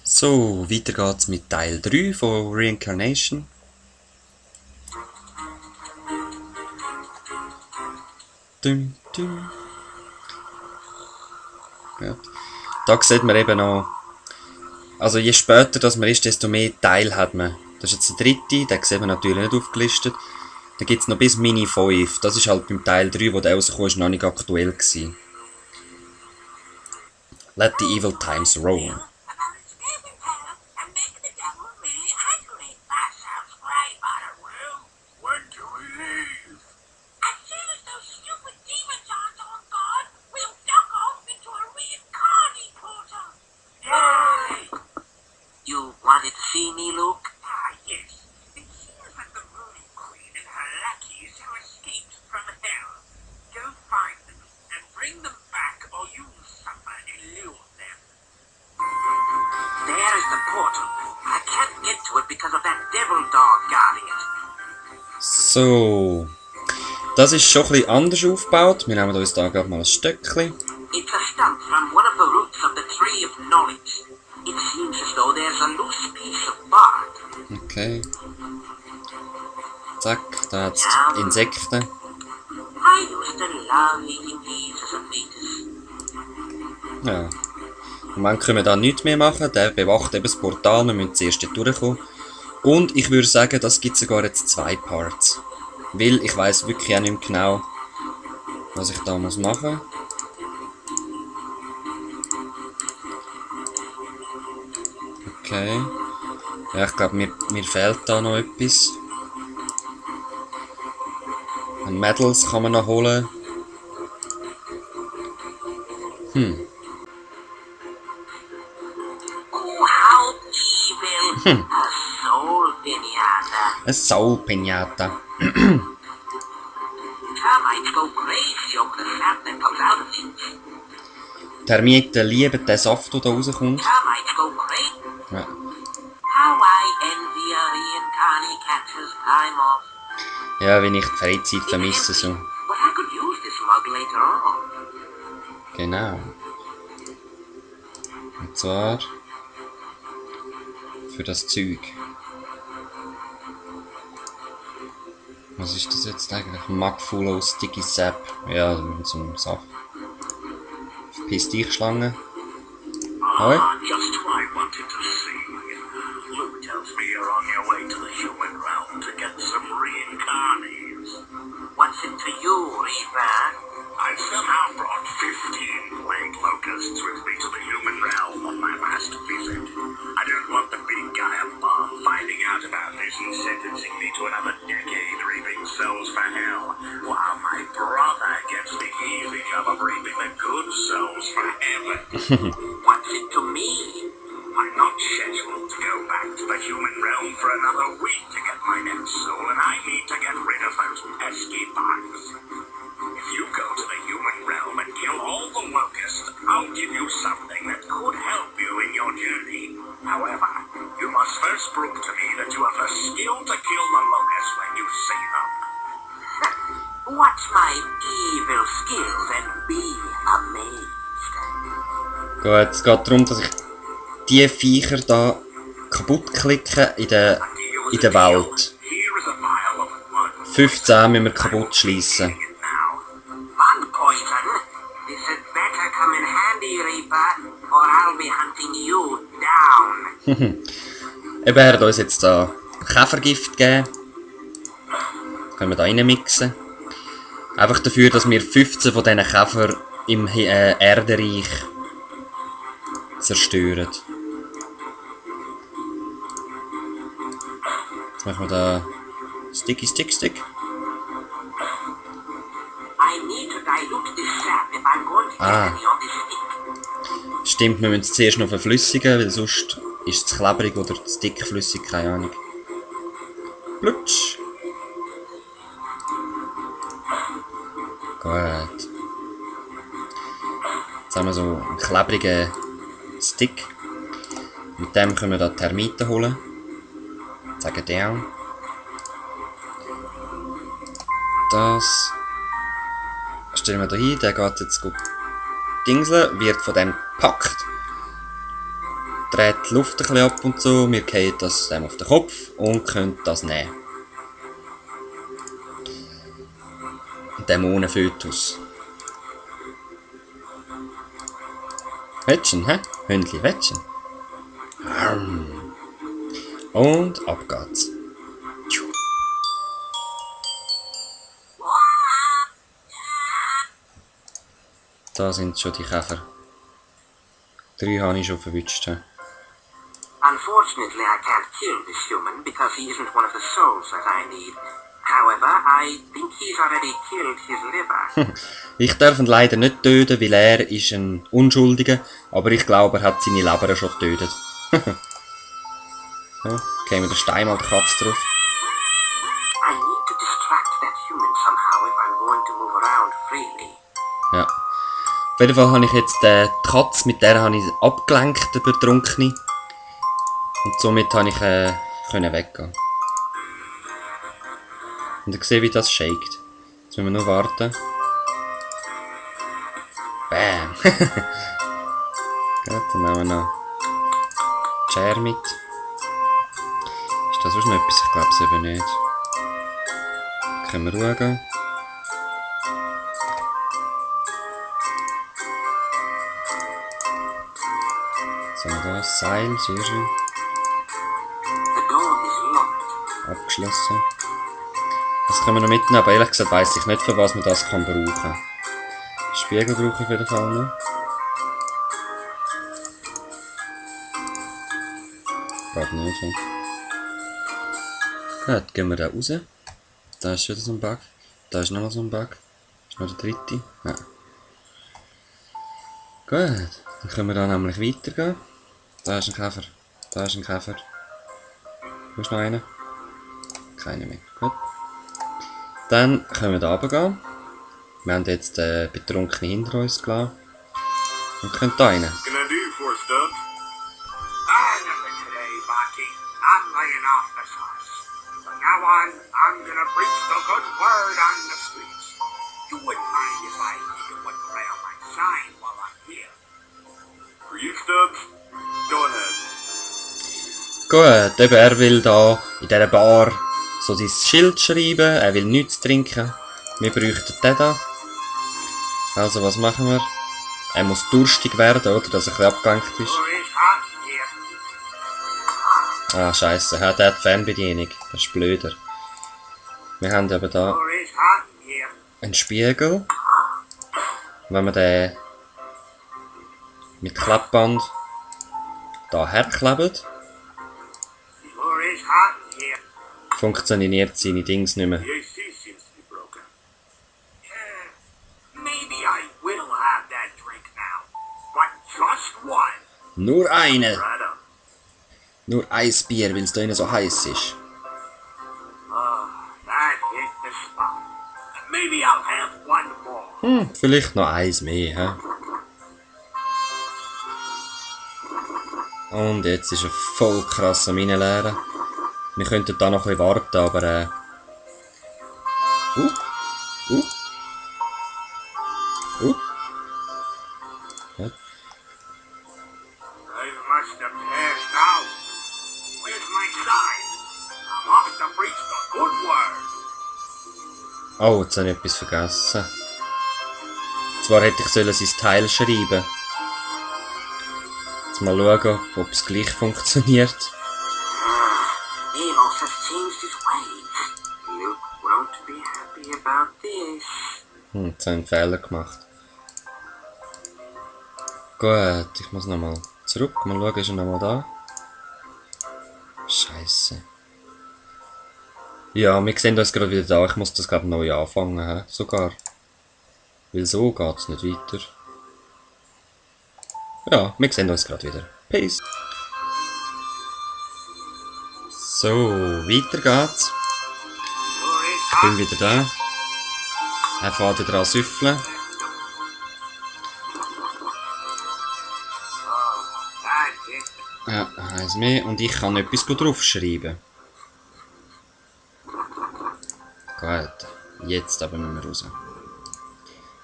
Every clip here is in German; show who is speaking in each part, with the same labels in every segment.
Speaker 1: So, weiter geht's mit Teil 3 von Reincarnation. Dum, dum. Gut. Da sieht man eben noch, also je später das man ist, desto mehr Teile hat man. Das ist jetzt der dritte, den sieht man natürlich nicht aufgelistet. Dann gibt es noch bis Mini 5. Das ist halt beim Teil 3, wo der rausgekommen ist, noch nicht aktuell gewesen. Let the evil times roll.
Speaker 2: See me, Luke? Ah, yes. It seems that the Moon Queen and her lackeys have escaped from hell. Go find them and bring them back, or you will suffer in lieu of them. There is the portal. I can't get to it because of that devil dog guardian.
Speaker 1: So. Das ist schon ein bisschen anders aufgebaut. Wir nehmen uns da gerade mal ein Stöckchen.
Speaker 2: It's a stump from one of the roots of the Tree of Knowledge. It seems as though there's a loose piece of bark.
Speaker 1: Okay. Zack, da hat's Insekten.
Speaker 2: I used to love eating these as a fetus.
Speaker 1: Ja. Im Moment können wir da nichts mehr machen. Der bewacht eben das Portal. Wir müssen zuerst dort durchkommen. Und ich würde sagen, das gibt sogar jetzt 2 Parts. Weil ich weiss wirklich auch nicht mehr genau, was ich da machen muss. Okay. Ja, ich glaube, mir fehlt da noch etwas. Ein Medals kann man noch holen.
Speaker 2: Oh, how evil! A soul pinata.
Speaker 1: Ein Soul Pinata.
Speaker 2: Termites go crazy over the sap that comes out of it.
Speaker 1: Termiten lieben den Saft, der da rauskommt.
Speaker 2: Termites go crazy.
Speaker 1: Ja.
Speaker 2: How I envy a reincarnate catcher's time off.
Speaker 1: Ja, wenn ich die Freizeit vermisse, so.
Speaker 2: But I could use this mug later on.
Speaker 1: Genau. Und zwar für das Zeug. Was ist das jetzt eigentlich? Mugfull Sticky Sap. Ja, so ein Saft. Verpiss dich, Schlange. Hoi.
Speaker 2: Just who I wanted to see. Luke tells me you're on your way to the human realm to get some reincarnates. What's it to you, Reaper? I somehow brought 15 plague locusts with me to the human realm on my last visit. I don't want the big guy above finding out about this and sentencing me to another decade reaping souls for hell, while my brother gets the easy job of reaping the good souls for heaven. What's it to me? I'm not scheduled to go back to the human realm for another week to get my next soul, and I need to get rid of those pesky bugs. If you go to the human realm and kill all the locusts, I'll give you something that could help you in your journey. However, you must first prove to me that you have the skill to kill the locusts when you see them. Watch my evil skills and be amazed.
Speaker 1: Gut, es geht darum, dass ich die Viecher da kaputt klicke in der Welt. 15 müssen wir kaputt schliessen.
Speaker 2: Bug poison. This had better come in handy, Reaper, or I'll be hunting you down.
Speaker 1: Eben, er hat uns jetzt da Käfergift gegeben. Das können wir da reinmixen. Einfach dafür, dass wir 15 von diesen Käfer im Erdereich zerstören. Jetzt machen wir da Sticky Stick Stick. Stimmt, wir müssen es zuerst noch verflüssigen, weil sonst ist es klebrig oder zu dickflüssig, keine Ahnung. Plutsch! Gut. Jetzt haben wir so einen klebrigen Stick. Mit dem können wir da Termiten holen. Sagen down. Das stellen wir da hin, der geht jetzt gut dingseln, wird von dem gepackt. dreht die Luft ein bisschen ab und so. Wir fallen das dem auf den Kopf und können das nehmen. Dämonenfötus. Wettchen, hä? Hündli, Wettchen. Und ab geht's. Da sind schon die Käfer. 3 habe ich schon verwünscht.
Speaker 2: Unfortunately, I can't kill this human because he isn't one of the souls that I need. However, I think he's already killed his liver.
Speaker 1: Ich darf ihn leider nicht töten, weil er ist ein Unschuldiger, aber ich glaube, er hat seine Leber schon getötet. So, gehen wir den Stein mal der Katze drauf.
Speaker 2: I need to distract that human somehow if I'm going to move around freely.
Speaker 1: Ja. Auf jeden Fall habe ich jetzt die Katze, mit der habe ich abgelenkt, der Betrunkene. Und somit habe ich können weggehen. Und ich sehe, wie das shakt. Jetzt müssen wir nur warten. Bam! Gut, dann nehmen wir noch die Schere mit. Ist das sonst noch etwas? Ich glaube es eben nicht. Können wir schauen. So, da ist Seil, sehr schön.
Speaker 2: The door is locked.
Speaker 1: Abgeschlossen. Das können wir noch mitnehmen, aber ehrlich gesagt weiss ich nicht, für was man das kann brauchen. Spiegel brauche ich auf jeden Fall noch. Gerade nicht. Ja. Gut, gehen wir da raus. Da ist wieder so ein Bug. Da ist noch so ein Bug. Ist noch der dritte. Ja. Gut, dann können wir da nämlich weitergehen. Da ist ein Käfer. Da ist ein Käfer. Wo ist noch einer? Keiner mehr. Gut. Dann können wir da runtergehen. Wir haben jetzt den Betrunkenen hinter uns gelassen. Und können da rein.
Speaker 2: Can I do for Stubbs? Nothing today, Baki. I'm laying off the sauce. From now on, I'm gonna preach the good word on the streets. You wouldn't mind if I take a look around my sign while I'm here. For you, Stubbs? Go ahead.
Speaker 1: Gut, eben er will da in dieser Bar so sein Schild schreiben. Er will nichts trinken. Wir bräuchten den da. Also was machen wir? Er muss durstig werden, oder? Dass er ein bisschen abgelenkt ist.
Speaker 2: Sure is hot in here.
Speaker 1: Ah, scheisse, der hat Fernbedienung. Das ist blöder. Wir haben eben da
Speaker 2: Sure is hot in here.
Speaker 1: einen Spiegel. Wenn wir den mit Klappband da herkleben,
Speaker 2: Sure is hot in here.
Speaker 1: funktioniert seine Dings nicht mehr.
Speaker 2: The AC seems to be broken. Maybe I will have that drink now. But just one.
Speaker 1: Nur eine!
Speaker 2: Right up.
Speaker 1: Nur ein Bier, weil es da innen so heiß ist.
Speaker 2: Oh, that hit the spot. Maybe I'll have one more.
Speaker 1: Vielleicht noch eins mehr, hä? Und jetzt ist er voll krass am Reinleeren. Wir könnten da noch ein bisschen warten, aber Ja.
Speaker 2: I must have passed out. Where's my sign? I'm off to preach the good word.
Speaker 1: Oh, jetzt habe ich etwas vergessen. Zwar hätte ich sein Teil schreiben. Jetzt mal schauen, ob es gleich funktioniert.
Speaker 2: Amos has changed his ways. Luke won't be happy about this.
Speaker 1: Jetzt habe ich einen Fehler gemacht. Gut, ich muss nochmal zurück. Mal schauen, ist er nochmal da? Scheiße. Ja, wir sehen uns gerade wieder da. Ich muss das glaube neu anfangen, he? Sogar. Weil so geht es nicht weiter. Ja, wir sehen uns gerade wieder. Peace. So, weiter geht's.
Speaker 2: Sure is
Speaker 1: Ich
Speaker 2: hot.
Speaker 1: bin wieder da. Er fährt wieder an süffeln.
Speaker 2: Oh, that hit the
Speaker 1: Ja, eins mehr. Und ich kann etwas gut draufschreiben. Gut. Jetzt aber müssen wir raus.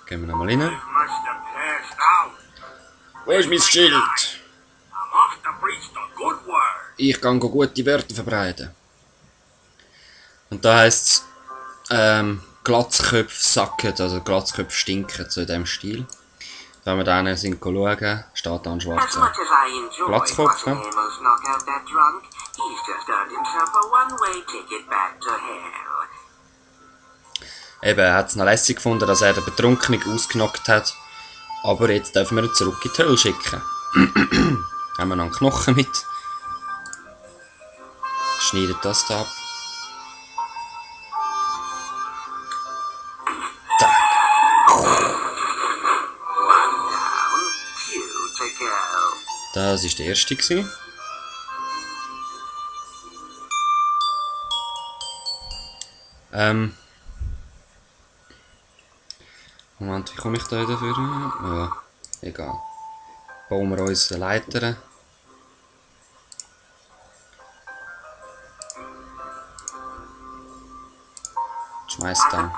Speaker 1: Gehen wir nochmal rein.
Speaker 2: must have passed out.
Speaker 1: Wo ist mein Schild?
Speaker 2: I'm off to preach
Speaker 1: Ich kann gute Wörter verbreiten. Und da heisst es, Glatzköpfe sacken, also Glatzköpfe stinken, so in diesem Stil. Wenn wir dann sind schauen, steht da ein schwarzer Glatzkopf. Ne? Eben, er hat es noch lässig gefunden, dass er den Betrunkenen ausgenockt hat. Aber jetzt dürfen wir ihn zurück in die Hölle schicken. Haben wir noch einen Knochen mit. Schneidet das da ab. Das war der erste. Moment, wie komme ich da dafür? Ja, egal. Bauen wir uns eine Leiter. Schmeiß dann.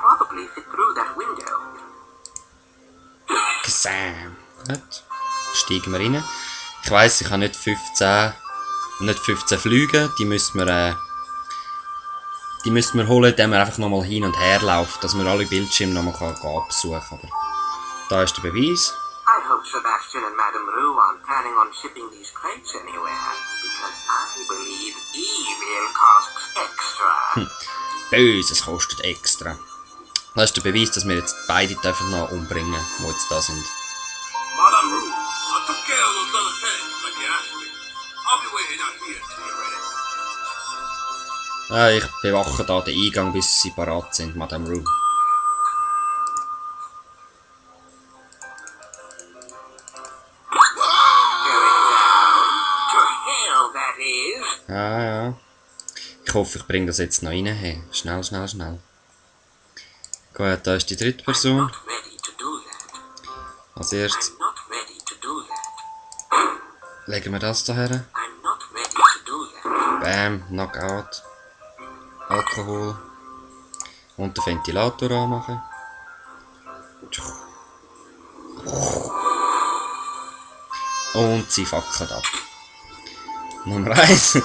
Speaker 1: Gesam. Gut. Steigen wir rein. Ich weiss, ich habe nicht 15 Flüge. Die müssen wir holen, indem wir einfach nochmal hin und her laufen, dass wir alle Bildschirme nochmal absuchen können. Aber da ist der Beweis.
Speaker 2: I hope Sebastian and Madame Rue aren't planning on shipping these crates anywhere, because I believe evil costs extra.
Speaker 1: Böses kostet extra. Das ist der Beweis, dass wir jetzt beide dürfen noch umbringen, die jetzt da sind.
Speaker 2: Madame Rue, I took care of those other things like you asked me. I'll be waiting out here till you're ready.
Speaker 1: Ja, ich bewache da den Eingang, bis sie parat sind, Madame Rue. Ja. Ich hoffe, ich bringe das jetzt noch rein. Hey, schnell. Gut, da ist die dritte Person. Als erstes legen wir das da her. Bam, Knockout. Alkohol. Und den Ventilator anmachen. Und sie fackeln ab. Nummer 1.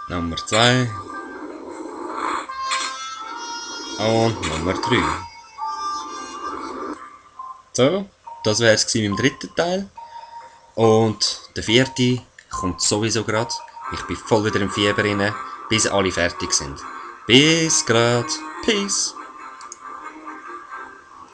Speaker 1: Nummer 2. Und Nummer 3. So, das wäre es mit dem dritten Teil. Und der vierte kommt sowieso gerade. Ich bin voll wieder im Fieber rein, bis alle fertig sind. Bis grad. Peace.